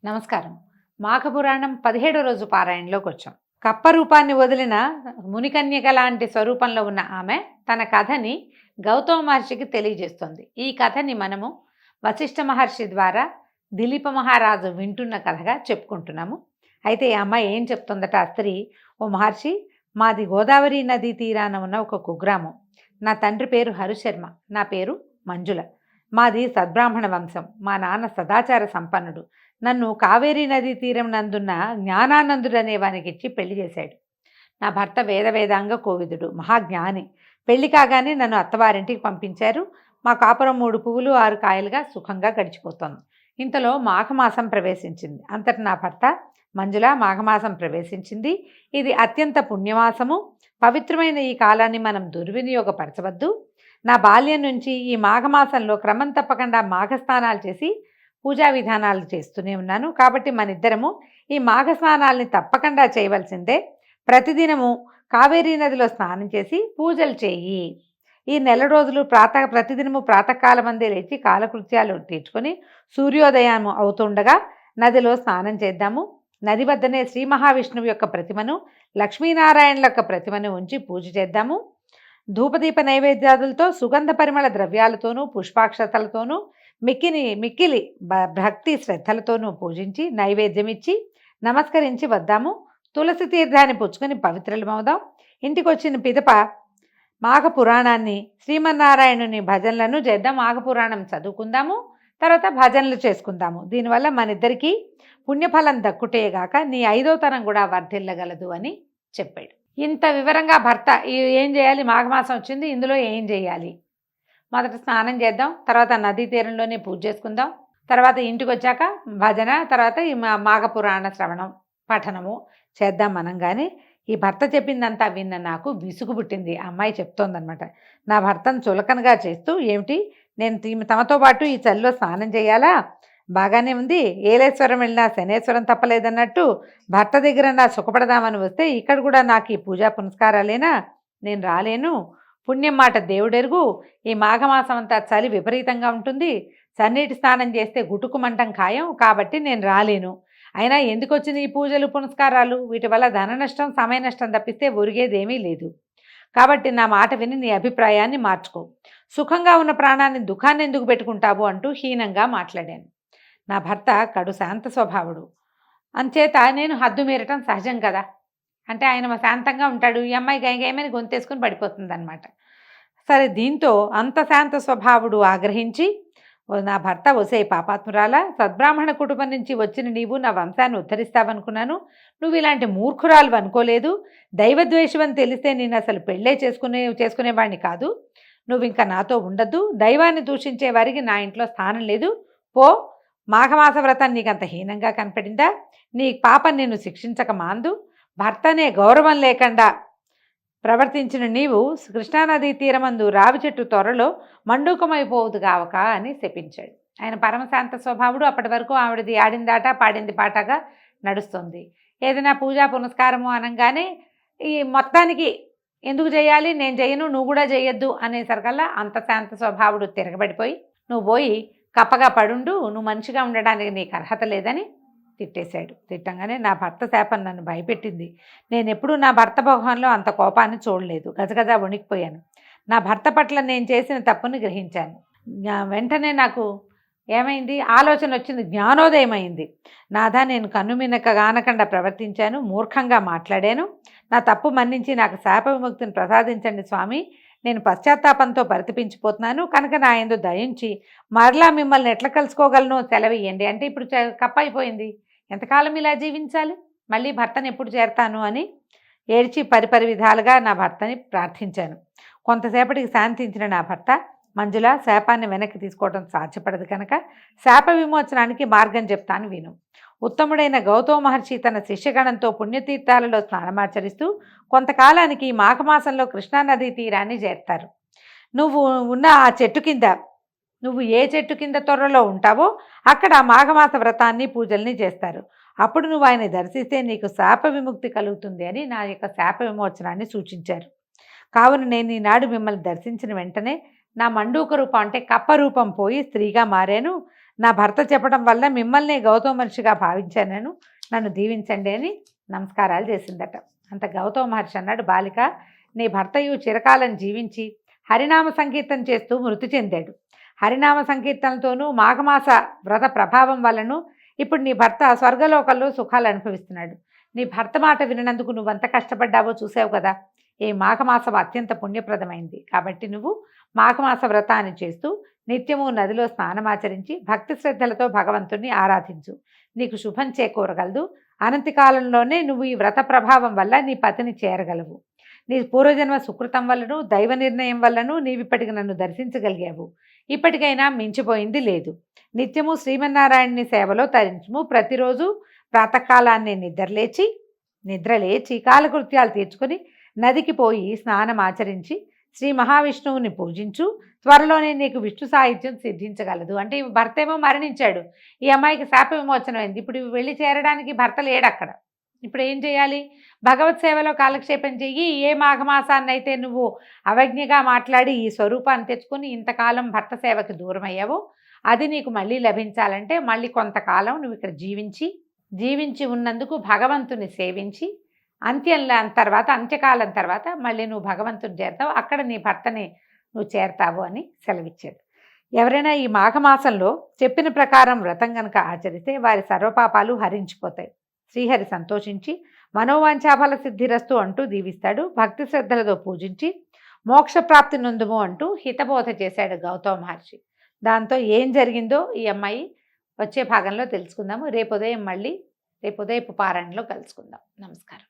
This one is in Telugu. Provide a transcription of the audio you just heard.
నమస్కారం. మాఘపురాణం 17వ రోజు పారాయణలోకి వచ్చాం. కప్ప రూపాన్ని వదిలిన మునికన్యక లాంటి స్వరూపంలో ఉన్న ఆమె తన కథని గౌతమ మహర్షికి తెలియజేస్తుంది. ఈ కథని మనము వశిష్ఠ మహర్షి ద్వారా దిలీప మహారాజు వింటున్న కథగా చెప్పుకుంటున్నాము. అయితే ఈ అమ్మాయి ఏం చెప్తుందట ఆ స్త్రీ, ఓ మహర్షి, మాది గోదావరి నదీ తీరాన ఉన్న ఒక కుగ్రామం. నా తండ్రి పేరు హరిశర్మ, నా పేరు మంజుల. మాది సద్బ్రాహ్మణ వంశం. మా నాన్న సదాచార సంపన్నుడు. నన్ను కావేరీ నదీ తీరం నందున్న జ్ఞానానందుడు అనే వానికి ఇచ్చి పెళ్లి చేశాడు. నా భర్త వేదాంగ కోవిదుడు, మహాజ్ఞాని. పెళ్లి కాగానే నన్ను అత్తవారింటికి పంపించారు. మా కాపురం 3 పువ్వులు 6 కాయలుగా సుఖంగా గడిచిపోతోంది. ఇంతలో మాఘమాసం ప్రవేశించింది. అంతటి నా భర్త మంజుల, మాఘమాసం ప్రవేశించింది. ఇది అత్యంత పుణ్యమాసము. పవిత్రమైన ఈ కాలాన్ని మనం దుర్వినియోగపరచవద్దు. నా బాల్యం నుంచి ఈ మాఘమాసంలో క్రమం తప్పకుండా మాఘస్నానాలు చేసి పూజా విధానాలు చేస్తూనే ఉన్నాను. కాబట్టి మన ఇద్దరము ఈ మాఘ స్నానాలని తప్పకుండా చేయవలసిందే. ప్రతిదినము కావేరీ నదిలో స్నానం చేసి పూజలు చేయి. ఈ నెల రోజులు ప్రతిదినము ప్రాతకాలమందే లేచి కాలకృత్యాలు తీర్చుకొని సూర్యోదయం అవుతుండగా నదిలో స్నానం చేద్దాము. నది వద్దనే శ్రీ మహావిష్ణువు యొక్క ప్రతిమను, లక్ష్మీనారాయణుల యొక్క ప్రతిమను ఉంచి పూజ చేద్దాము. ధూపదీప నైవేద్యాదులతో, సుగంధ పరిమళ ద్రవ్యాలతోనూ, పుష్పాక్షతలతోనూ, మిక్కిలి భక్తి శ్రద్ధలతోనూ పూజించి నైవేద్యం ఇచ్చి నమస్కరించి వద్దాము. తులసి తీర్థాన్ని పుచ్చుకొని పవిత్రలమవుదాం. ఇంటికి వచ్చిన పిదప మాఘపురాణాన్ని, శ్రీమన్నారాయణుని భజనలను చేద్దాం. మాఘపురాణం చదువుకుందాము, తర్వాత భజనలు చేసుకుందాము. దీనివల్ల మన ఇద్దరికీ పుణ్యఫలం దక్కుటేగాక నీ 5వ తరం కూడా వర్ధిల్లగలదు అని చెప్పాడు. ఇంత వివరంగా భర్త ఏం చేయాలి, మాఘమాసం వచ్చింది, ఇందులో ఏం చేయాలి, మొదట స్నానం చేద్దాం, తర్వాత నదీ తీరంలోనే పూజ చేసుకుందాం, తర్వాత ఇంటికి వచ్చాక భజన, తర్వాత ఈ మాఘపురాణ శ్రవణం పఠనము చేద్దాం మనం. కానీ ఈ భర్త చెప్పిందంతా విన్న నాకు విసుగు పుట్టింది. ఆ అమ్మాయి చెప్తోందనమాట. నా భర్తను చులకనగా చేస్తూ, ఏమిటి నేను తమతో పాటు ఈ చలిలో స్నానం చేయాలా, బాగానే ఉంది, ఏలేశ్వరం వెళ్ళినా శనేశ్వరం తప్పలేదన్నట్టు భర్త దగ్గర నా సుఖపడదామని వస్తే ఇక్కడ కూడా నాకు ఈ పూజా పునస్కారాలేనా, నేను రాలేను. పుణ్యం మాట దేవుడెరుగు. ఈ మాఘమాసం అంతా చలి విపరీతంగా ఉంటుంది. సన్నీటి స్నానం చేస్తే గుటుకుమంటం ఖాయం, కాబట్టి నేను రాలేను. అయినా ఎందుకు వచ్చిన ఈ పూజలు పునస్కారాలు, వీటి వల్ల ధన నష్టం, సమయ నష్టం తప్పిస్తే ఒరిగేదేమీ లేదు. కాబట్టి నా మాట విని నీ అభిప్రాయాన్ని మార్చుకో. సుఖంగా ఉన్న ప్రాణాన్ని దుఃఖాన్ని ఎందుకు పెట్టుకుంటావు అంటూ హీనంగా మాట్లాడాను. నా భర్త కడు శాంత స్వభావుడు, అంచేత నేను హద్దు మీరటం సహజం కదా. అంటే ఆయన శాంతంగా ఉంటాడు, ఈ అమ్మాయి గైమని గొంతేసుకుని పడిపోతుంది అనమాట. సరే, దీంతో అంత శాంత స్వభావుడు ఆగ్రహించి, నా భర్త ఒసే పాపాత్మురాలా, సద్బ్రాహ్మణ కుటుంబం నుంచి వచ్చిన నీవు నా వంశాన్ని ఉద్ధరిస్తావనుకున్నాను. నువ్వు ఇలాంటి మూర్ఖురాలు అనుకోలేదు. దైవద్వేషం అని తెలిస్తే నేను అసలు పెళ్ళే చేసుకునేవాడిని కాదు. నువ్వు ఇంకా నాతో ఉండద్దు. దైవాన్ని దూషించే వారికి నా ఇంట్లో స్థానం లేదు. పో. మాఘమాస వ్రతం నీకంత హీనంగా కనపడిందా? నీ పాపం నిన్ను శిక్షించక మాందు. భర్తనే గౌరవం లేకుండా ప్రవర్తించిన నీవు కృష్ణానదీ తీరమందు రావి చెట్టు త్వరలో మండూకమైపోవద్దు కావక అని శపించాడు. ఆయన పరమశాంత స్వభావుడు. అప్పటి వరకు ఆవిడది ఆడిందాట పాడింది పాటగా నడుస్తుంది. ఏదైనా పూజా పునస్కారము అనగానే ఈ మొత్తానికి ఎందుకు చేయాలి, నేను చేయను, నువ్వు కూడా చేయొద్దు అనేసరికల్లా అంత శాంత స్వభావుడు తిరగబడిపోయి, నువ్వు పోయి కప్పగా పడుండు, నువ్వు మంచిగా ఉండడానికి నీకు అర్హత లేదని తిట్టేశాడు. తిట్టంగానే నా భర్త శాపం నన్ను భయపెట్టింది. నేను ఎప్పుడూ నా భర్త మొహంలో అంత కోపాన్ని చూడలేదు. గజగజ వణికిపోయాను. నా భర్త పట్ల నేను చేసిన తప్పుని గ్రహించాను. వెంటనే నాకు ఏమైంది, ఆలోచన వచ్చింది, జ్ఞానోదయం అయింది. నాదా, నేను కన్నుమినక గానకుండా ప్రవర్తించాను, మూర్ఖంగా మాట్లాడాను. నా తప్పు మన్నించి నాకు శాప విముక్తిని ప్రసాదించండి స్వామి. నేను పశ్చాత్తాపంతో పరితపించిపోతున్నాను కనుక నా యందు దయించి మరలా మిమ్మల్ని ఎట్లా కలుసుకోగలను సెలవియ్యండి. అంటే ఇప్పుడు కప్ప అయిపోయింది, ఎంతకాలం ఇలా జీవించాలి, మళ్ళీ భర్తను ఎప్పుడు చేరతాను అని ఏడ్చి పరిపరి విధాలుగా నా భర్తని ప్రార్థించాను. కొంతసేపటికి శాంతించిన నా భర్త, మంజుల, శాపాన్ని వెనక్కి తీసుకోవడం సాధ్యపడదు కనుక శాప విమోచనానికి మార్గం చెప్తాను విను. ఉత్తముడైన గౌతమ మహర్షి తన శిష్యగణంతో పుణ్యతీర్థాలలో స్నానమాచరిస్తూ కొంతకాలానికి మాఘమాసంలో కృష్ణానదీ తీరాన్ని చేరుతారు. నువ్వు ఉన్న ఆ చెట్టు కింద, నువ్వు ఏ చెట్టు కింద త్వరలో ఉంటావో అక్కడ మాఘమాస వ్రతాన్ని పూజల్ని చేస్తారు. అప్పుడు నువ్వు ఆయన దర్శిస్తే నీకు శాప విముక్తి కలుగుతుంది అని నా యొక్క శాప విమోచనాన్ని సూచించారు. కావున నేను ఈనాడు మిమ్మల్ని దర్శించిన వెంటనే నా మండూక రూపం అంటే కప్ప రూపం పోయి స్త్రీగా మారాను. నా భర్త చెప్పడం వల్ల మిమ్మల్ని గౌతమ మహర్షిగా భావించాను, నేను నన్ను దీవించండి అని నమస్కారాలు చేసిందట. అంత గౌతమ మహర్షి అన్నాడు, బాలిక, నీ భర్తయు చిరకాలం జీవించి హరినామ సంకీర్తన చేస్తూ మృతి చెందాడు. హరినామ సంకీర్తనలతోనూ మాఘమాస వ్రత ప్రభావం వల్లను ఇప్పుడు నీ భర్త స్వర్గలోకంలో సుఖాలు అనుభవిస్తున్నాడు. నీ భర్త మాట వినందుకు నువ్వంత కష్టపడ్డావో చూసావు కదా. ఈ మాఘమాసం అత్యంత పుణ్యప్రదమైంది కాబట్టి నువ్వు మాఘమాస వ్రతాన్ని చేస్తూ నిత్యము నదిలో స్నానమాచరించి భక్తి శ్రద్ధలతో భగవంతుణ్ణి ఆరాధించు. నీకు శుభం చేకూరగలదు. అనంతి కాలంలోనే నువ్వు ఈ వ్రత ప్రభావం వల్ల నీ పతిని చేరగలవు. నీ పూర్వజన్మ సుకృతం వల్లను దైవ నిర్ణయం వల్లను నీవిప్పటికి నన్ను దర్శించగలిగావు. ఇప్పటికైనా మించిపోయింది లేదు. నిత్యము శ్రీమన్నారాయణుని సేవలో తరించుము. ప్రతిరోజు ప్రాతకాలాన్ని నిద్రలేచి కాలకృత్యాలు తీర్చుకొని నదికి పోయి స్నానం ఆచరించి శ్రీ మహావిష్ణువుని పూజించు. త్వరలోనే నీకు విష్ణు సాహిత్యం సిద్ధించగలదు. అంటే ఈ భర్త ఏమో మరణించాడు, ఈ అమ్మాయికి శాప విమోచనం అయింది. ఇప్పుడు వెళ్ళి చేరడానికి భర్త లేడు అక్కడ. ఇప్పుడు ఏం చేయాలి? భగవత్ సేవలో కాలక్షేపం చెయ్యి. ఏ మాఘమాసాన్ని అయితే నువ్వు అవజ్ఞగా మాట్లాడి ఈ స్వరూపాన్ని తెచ్చుకొని ఇంతకాలం భర్త సేవకి దూరం అయ్యావో అది నీకు మళ్ళీ లభించాలంటే మళ్ళీ కొంతకాలం నువ్వు ఇక్కడ జీవించి ఉన్నందుకు భగవంతుని సేవించి అంత్యకాలం తర్వాత మళ్ళీ నువ్వు భగవంతుని చేరతావు. అక్కడ నీ భర్తని నువ్వు చేరతావు అని సెలవిచ్చాడు. ఎవరైనా ఈ మాఘమాసంలో చెప్పిన ప్రకారం వ్రతం కనుక ఆచరిస్తే వారి సర్వపాపాలు హరించిపోతాయి. శ్రీహరి సంతోషించి మనోవాంఛాఫల సిద్ధిరస్తు అంటూ దీవిస్తాడు. భక్తి శ్రద్ధలతో పూజించి మోక్షప్రాప్తి నొందుము అంటూ హితబోధ చేశాడు గౌతమ మహర్షి. దాంతో ఏం జరిగిందో ఈ అమ్మాయి వచ్చే భాగంలో తెలుసుకుందాము. రేపు ఉదయపు పారాయణలో కలుసుకుందాం. నమస్కారం.